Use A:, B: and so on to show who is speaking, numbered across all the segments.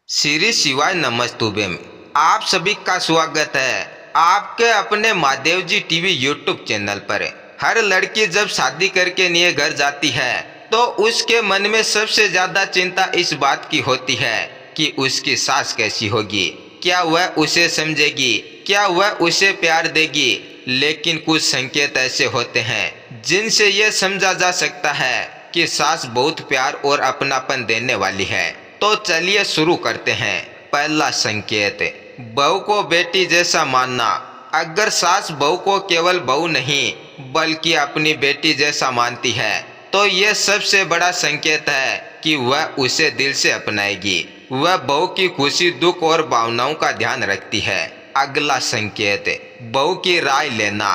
A: श्री शिवाय नमस्तुभ्य में आप सभी का स्वागत है आपके अपने महादेव जी टीवी यूट्यूब चैनल पर। हर लड़की जब शादी करके नए घर जाती है तो उसके मन में सबसे ज्यादा चिंता इस बात की होती है कि उसकी सास कैसी होगी, क्या वह उसे समझेगी, क्या वह उसे प्यार देगी। लेकिन कुछ संकेत ऐसे होते हैं जिनसे यह समझा जा सकता है कि सास बहुत प्यार और अपनापन देने वाली है। तो चलिए शुरू करते हैं। पहला संकेत, बहू को बेटी जैसा मानना। अगर सास बहू को केवल बहू नहीं बल्कि अपनी बेटी जैसा मानती है तो यह सबसे बड़ा संकेत है कि वह उसे दिल से अपनाएगी। वह बहू की खुशी, दुख और भावनाओं का ध्यान रखती है। अगला संकेत, बहू की राय लेना।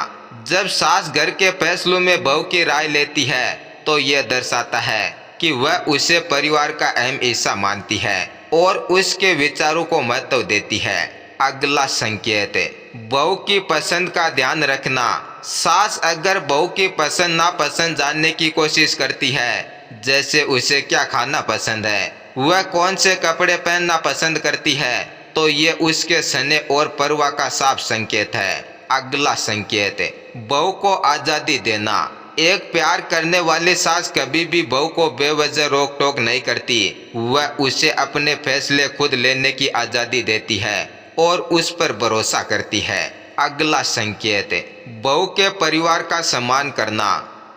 A: जब सास घर के फैसलों में बहू की राय लेती है तो यह दर्शाता है कि वह उसे परिवार का अहम हिस्सा मानती है और उसके विचारों को महत्व देती है। अगला संकेत, बहू की पसंद का ध्यान रखना। सास अगर बहू की पसंद नापसंद जानने की कोशिश करती है, जैसे उसे क्या खाना पसंद है, वह कौन से कपड़े पहनना पसंद करती है, तो ये उसके स्नेह और परवाह का साफ संकेत है। अगला संकेत, बहू को आज़ादी देना। एक प्यार करने वाली सास कभी भी बहू को बेवजह रोक टोक नहीं करती। वह उसे अपने फैसले खुद लेने की आज़ादी देती है और उस पर भरोसा करती है। अगला संकेत, बहू के परिवार का सम्मान करना।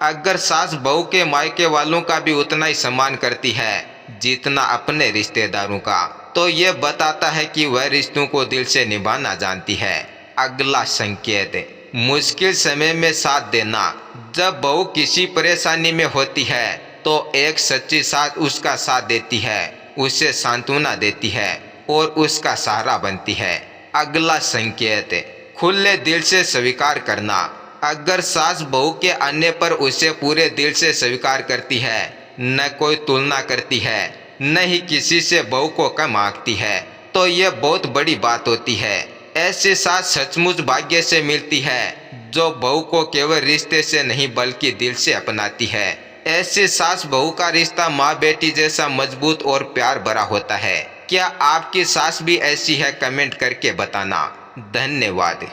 A: अगर सास बहू के मायके वालों का भी उतना ही सम्मान करती है जितना अपने रिश्तेदारों का, तो ये बताता है कि वह रिश्तों को दिल से निभाना जानती है। अगला संकेत, मुश्किल समय में साथ देना। जब बहू किसी परेशानी में होती है तो एक सच्ची सास उसका साथ देती है, उसे सांत्वना देती है और उसका सहारा बनती है। अगला संकेत, खुले दिल से स्वीकार करना। अगर सास बहू के आने पर उसे पूरे दिल से स्वीकार करती है, न कोई तुलना करती है, न ही किसी से बहू को कम आंकती है, तो यह बहुत बड़ी बात होती है। ऐसी सास सचमुच भाग्य से मिलती है जो बहू को केवल रिश्ते से नहीं बल्कि दिल से अपनाती है। ऐसी सास बहू का रिश्ता माँ बेटी जैसा मजबूत और प्यार भरा होता है। क्या आपकी सास भी ऐसी है? कमेंट करके बताना। धन्यवाद।